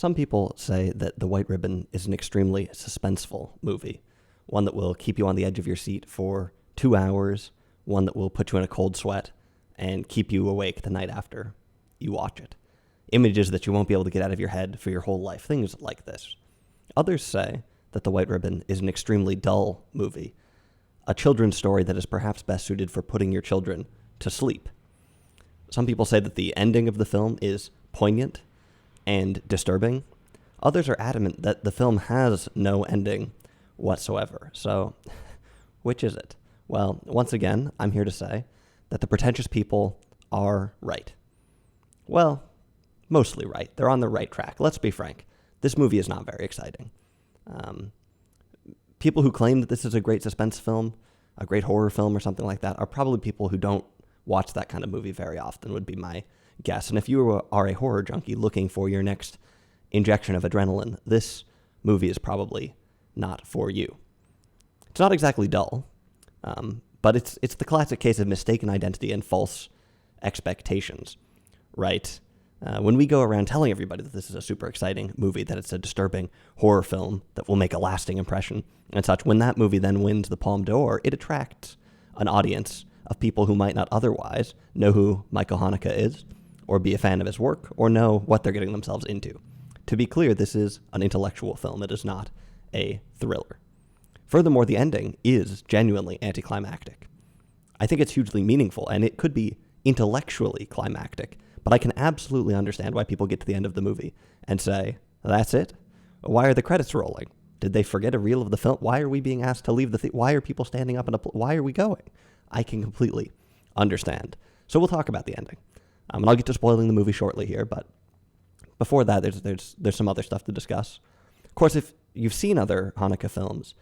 Some people say that The White Ribbon is an extremely suspenseful movie, one that will keep you on the edge of your seat for 2 hours, one that will put you in a cold sweat and keep you awake the night after you watch it. Images that you won't be able to get out of your head for your whole life, things like this. Others say that The White Ribbon is an extremely dull movie, a children's story that is perhaps best suited for putting your children to sleep. Some people say that the ending of the film is poignant and disturbing. Others are adamant that the film has no ending whatsoever. So, which is it? Well, once again, I'm here to say that the pretentious people are right. Well, mostly right. They're on the right track. Let's be frank. This movie is not very exciting. People who claim that this is a great suspense film, a great horror film or something like that, are probably people who don't watch that kind of movie very often, would be my guess. And if you are a horror junkie looking for your next injection of adrenaline, this movie is probably not for you. It's not exactly dull, but it's the classic case of mistaken identity and false expectations, right? When we go around telling everybody that this is a super exciting movie, that it's a disturbing horror film that will make a lasting impression and such, when that movie then wins the Palme d'Or, it attracts an audience of people who might not otherwise know who Michael Haneke is, or be a fan of his work, or know what they're getting themselves into. To be clear, this is an intellectual film. It is not a thriller. Furthermore, the ending is genuinely anticlimactic. I think it's hugely meaningful, and it could be intellectually climactic, but I can absolutely understand why people get to the end of the movie and say, that's it? Why are the credits rolling? Did they forget a reel of the film? Why are we being asked to leave the why are people standing up why are we going? I can completely understand. So we'll talk about the ending. And I'll get to spoiling the movie shortly here, but before that, there's some other stuff to discuss. Of course, if you've seen other Haneke films,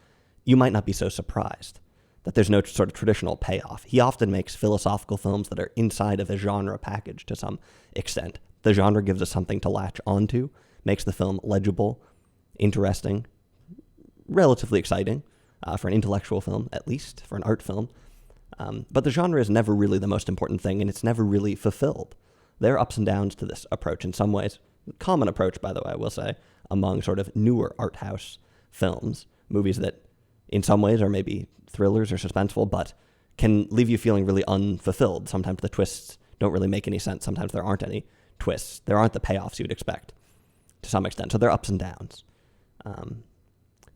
you might not be so surprised that there's no sort of traditional payoff. He often makes philosophical films that are inside of a genre package to some extent. The genre gives us something to latch onto, makes the film legible, interesting, relatively exciting, for an intellectual film, at least, for an art film. But the genre is never really the most important thing, and it's never really fulfilled. There are ups and downs to this approach in some ways. Common approach, by the way, I will say, among sort of newer art house films, movies that in some ways are maybe thrillers or suspenseful, but can leave you feeling really unfulfilled. Sometimes the twists don't really make any sense. Sometimes there aren't any twists. There aren't the payoffs you'd expect to some extent. So there are ups and downs.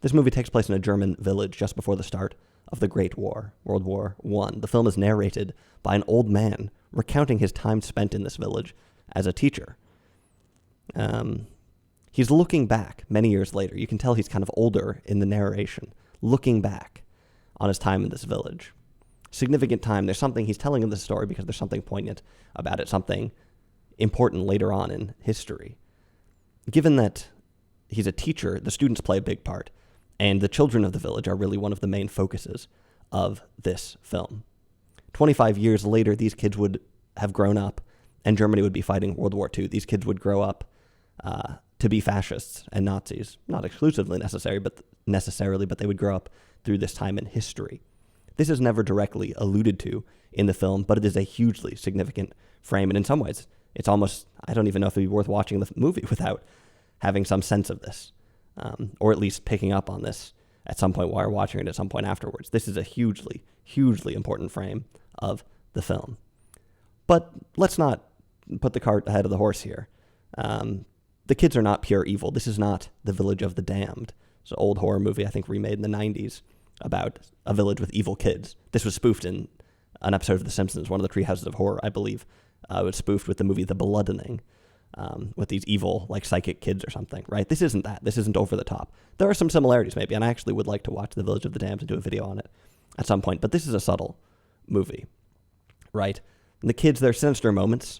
This movie takes place in a German village just before the start of the Great War, World War I. The film is narrated by an old man recounting his time spent in this village as a teacher. He's looking back many years later. You can tell he's kind of older in the narration, looking back on his time in this village. Significant time. There's something, he's telling him this story because there's something poignant about it, something important later on in history. Given that he's a teacher, the students play a big part, and the children of the village are really one of the main focuses of this film. 25 years later, these kids would have grown up, and Germany would be fighting World War II. These kids would grow up to be fascists and Nazis, not exclusively necessarily, but they would grow up through this time in history. This is never directly alluded to in the film, but it is a hugely significant frame, and in some ways, it's almost, I don't even know if it'd be worth watching the movie without having some sense of this. Or at least picking up on this at some point while watching it at some point afterwards. This is a hugely, hugely important frame of the film. But let's not put the cart ahead of the horse here. The kids are not pure evil. This is not The Village of the Damned. It's an old horror movie, I think, remade in the 90s about a village with evil kids. This was spoofed in an episode of The Simpsons, one of the Treehouses of Horror, I believe. It was spoofed with the movie The Bloodening. With these evil, like, psychic kids or something, right? This isn't that. This isn't over the top. There are some similarities, maybe, and I actually would like to watch The Village of the Damned and do a video on it at some point, but this is a subtle movie, right? And the kids, they're sinister moments,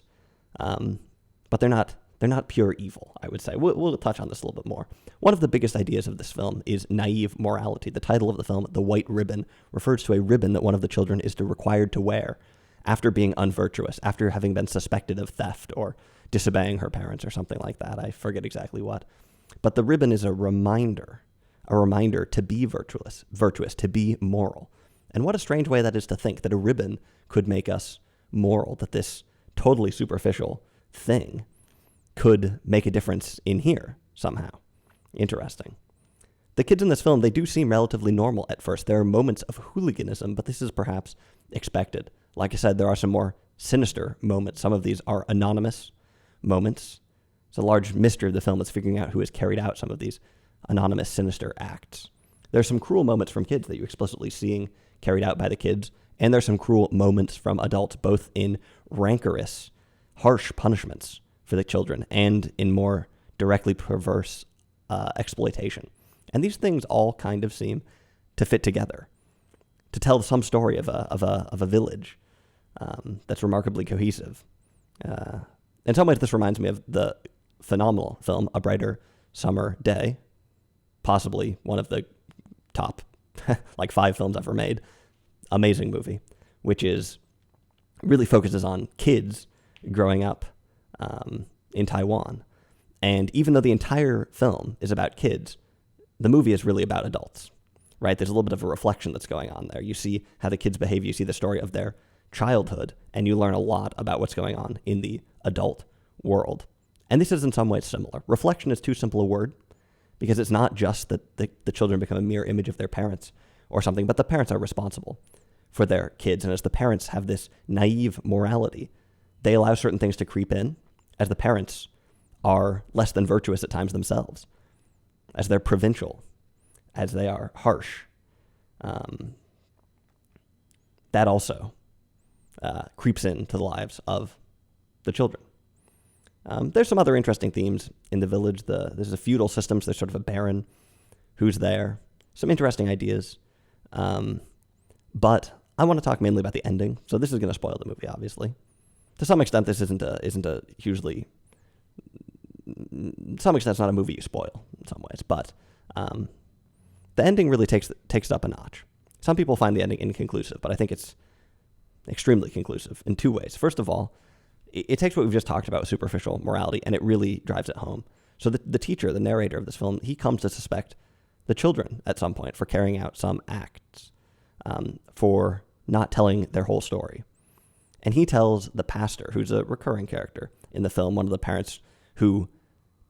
but they're not pure evil, I would say. We'll touch on this a little bit more. One of the biggest ideas of this film is naive morality. The title of the film, The White Ribbon, refers to a ribbon that one of the children is required to wear after being unvirtuous, after having been suspected of theft or disobeying her parents or something like that. I forget exactly what. But the ribbon is a reminder to be virtuous, to be moral. And what a strange way that is to think, that a ribbon could make us moral, that this totally superficial thing could make a difference in here. somehow. Interesting. The kids in this film, they do seem relatively normal at first. There are moments of hooliganism, but this is perhaps expected. Like I said, there are some more sinister moments. Some of these are anonymous moments. It's a large mystery of the film is figuring out who has carried out some of these anonymous, sinister acts. There's some cruel moments from kids that you're explicitly seeing carried out by the kids, and there's some cruel moments from adults, both in rancorous, harsh punishments for the children and in more directly perverse exploitation. And these things all kind of seem to fit together, to tell some story of a village that's remarkably cohesive. In some ways, this reminds me of the phenomenal film A Brighter Summer Day, possibly one of the top like 5 films ever made. Amazing movie, which is really focuses on kids growing up in Taiwan. And even though the entire film is about kids, the movie is really about adults, right? There's a little bit of a reflection that's going on there. You see how the kids behave, you see the story of their childhood, and you learn a lot about what's going on in the adult world. And this is in some ways similar. Reflection is too simple a word, because it's not just that the children become a mirror image of their parents or something, but the parents are responsible for their kids. And as the parents have this naive morality, they allow certain things to creep in, as the parents are less than virtuous at times themselves, as they're provincial, as they are harsh. That also creeps into the lives of the children. There's some other interesting themes in the village. There's a feudal system, so there's sort of a baron who's there. Some interesting ideas. But I want to talk mainly about the ending. So this is going to spoil the movie, obviously. To some extent, this isn't a hugely... To some extent, it's not a movie you spoil in some ways. But the ending really takes it up a notch. Some people find the ending inconclusive, but I think it's extremely conclusive in 2 ways. First of all, it takes what we've just talked about with superficial morality, and it really drives it home. So the teacher, the narrator of this film, he comes to suspect the children at some point for carrying out some acts, for not telling their whole story. And he tells the pastor, who's a recurring character in the film, one of the parents who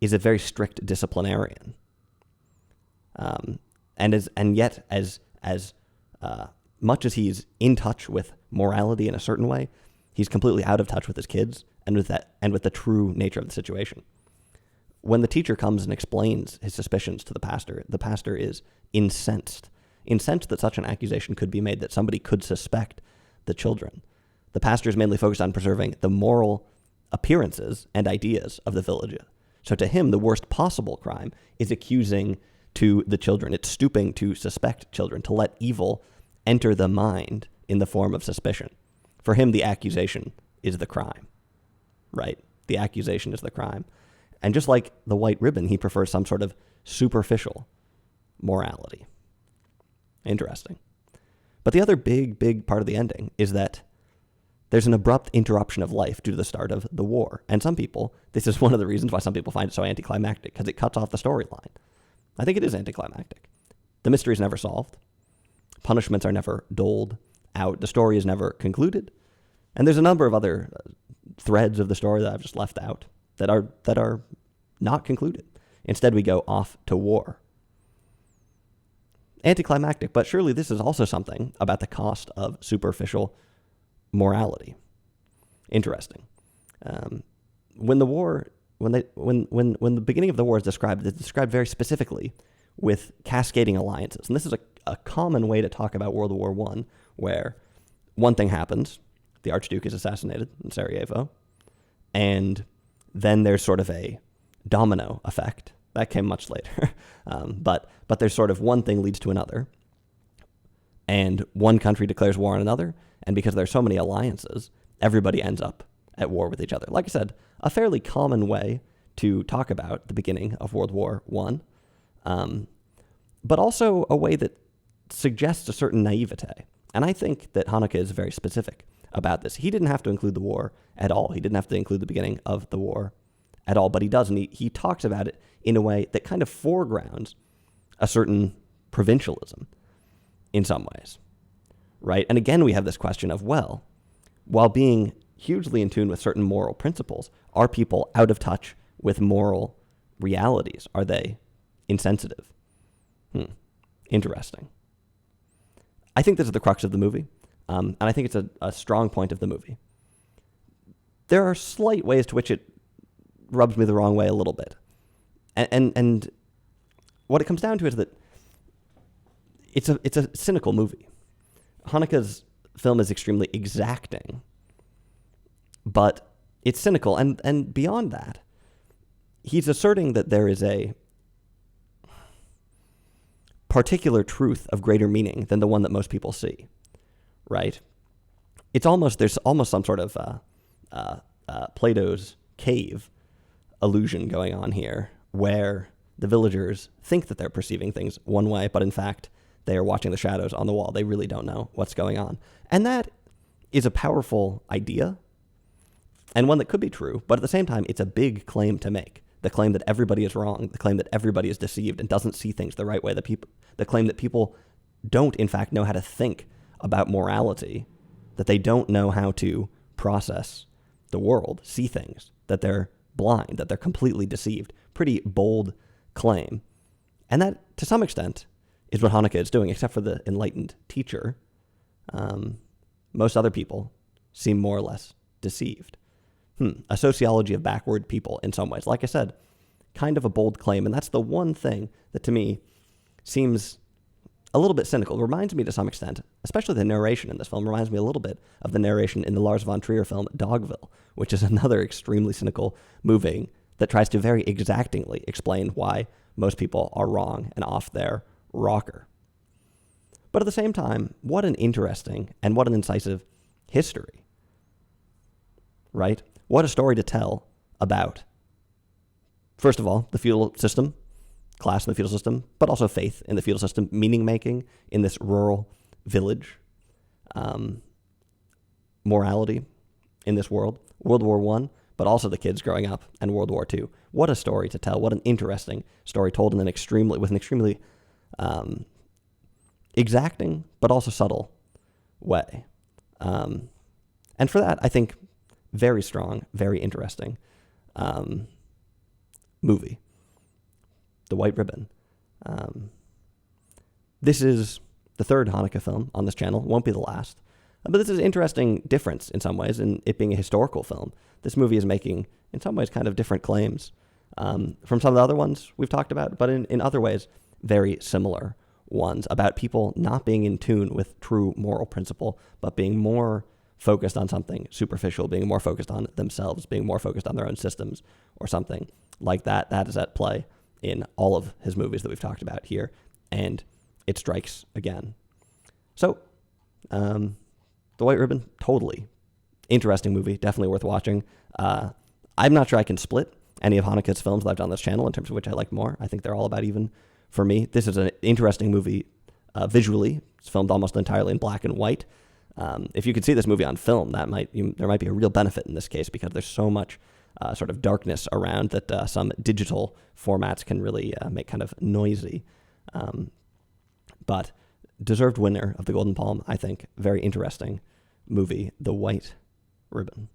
is a very strict disciplinarian, and yet as much as he's in touch with morality in a certain way, he's completely out of touch with his kids and with the true nature of the situation. When the teacher comes and explains his suspicions to the pastor is incensed that such an accusation could be made, that somebody could suspect the children. The pastor is mainly focused on preserving the moral appearances and ideas of the village. So to him, the worst possible crime is accusing to the children. It's stooping to suspect children, to let evil enter the mind in the form of suspicion. For him, the accusation is the crime, right? The accusation is the crime. And just like the white ribbon, he prefers some sort of superficial morality. Interesting. But the other big part of the ending is that there's an abrupt interruption of life due to the start of the war. And some people, this is one of the reasons why some people find it so anticlimactic, because it cuts off the storyline. I think it is anticlimactic. The mystery is never solved. Punishments are never doled out. The story is never concluded. And there's a number of other threads of the story that I've just left out that are not concluded. Instead, we go off to war. Anticlimactic, but surely this is also something about the cost of superficial morality. Interesting. When the beginning of the war is described, it's described very specifically with cascading alliances. And this is a common way to talk about World War I, where one thing happens, the Archduke is assassinated in Sarajevo, and then there's sort of a domino effect. That came much later. But there's sort of one thing leads to another, and one country declares war on another, and because there's so many alliances, everybody ends up at war with each other. Like I said, a fairly common way to talk about the beginning of World War I, but also a way that suggests a certain naivete. And I think that Haneke is very specific about this. He didn't have to include the war at all. He didn't have to include the beginning of the war at all, but he does, and he talks about it in a way that kind of foregrounds a certain provincialism in some ways, right? And again, we have this question of, well, while being hugely in tune with certain moral principles, are people out of touch with moral realities are they insensitive? Interesting. I think this is the crux of the movie, and I think it's a strong point of the movie. There are slight ways to which it rubs me the wrong way a little bit. And what it comes down to is that it's a cynical movie. Haneke's film is extremely exacting, but it's cynical. And beyond that, he's asserting that there is a particular truth of greater meaning than the one that most people see, right? There's almost some sort of Plato's cave illusion going on here, where the villagers think that they're perceiving things one way, but in fact, they are watching the shadows on the wall. They really don't know what's going on. And that is a powerful idea, and one that could be true, but at the same time, it's a big claim to make. The claim that everybody is wrong, the claim that everybody is deceived and doesn't see things the right way, the claim that people don't, in fact, know how to think about morality, that they don't know how to process the world, see things, that they're blind, that they're completely deceived. Pretty bold claim. And that, to some extent, is what Haneke is doing, except for the enlightened teacher. Most other people seem more or less deceived. A sociology of backward people in some ways. Like I said, kind of a bold claim, and that's the one thing that to me seems a little bit cynical. It reminds me to some extent, especially the narration in this film, reminds me a little bit of the narration in the Lars von Trier film Dogville, which is another extremely cynical movie that tries to very exactingly explain why most people are wrong and off their rocker. But at the same time, what an interesting and what an incisive history, right? What a story to tell about, first of all, the feudal system, class in the feudal system, but also faith in the feudal system, meaning-making in this rural village, morality in this world, World War I, but also the kids growing up, and World War II. What a story to tell. What an interesting story told with an extremely exacting, but also subtle way. And for that, I think, very strong, very interesting movie. The White Ribbon. This is the third Haneke film on this channel. It won't be the last. But this is an interesting difference in some ways in it being a historical film. This movie is making, in some ways, kind of different claims from some of the other ones we've talked about, but in other ways, very similar ones about people not being in tune with true moral principle, but being more focused on something superficial, being more focused on themselves, being more focused on their own systems or something like that. That is at play in all of his movies that we've talked about here, and it strikes again. So, The White Ribbon, totally interesting movie, definitely worth watching. I'm not sure I can split any of Haneke's films that I've done on this channel in terms of which I like more. I think they're all about even for me. This is an interesting movie visually. It's filmed almost entirely in black and white. If you could see this movie on film, there might be a real benefit in this case because there's so much sort of darkness around that some digital formats can really make kind of noisy. But deserved winner of the Golden Palm, I think. Very interesting movie, The White Ribbon.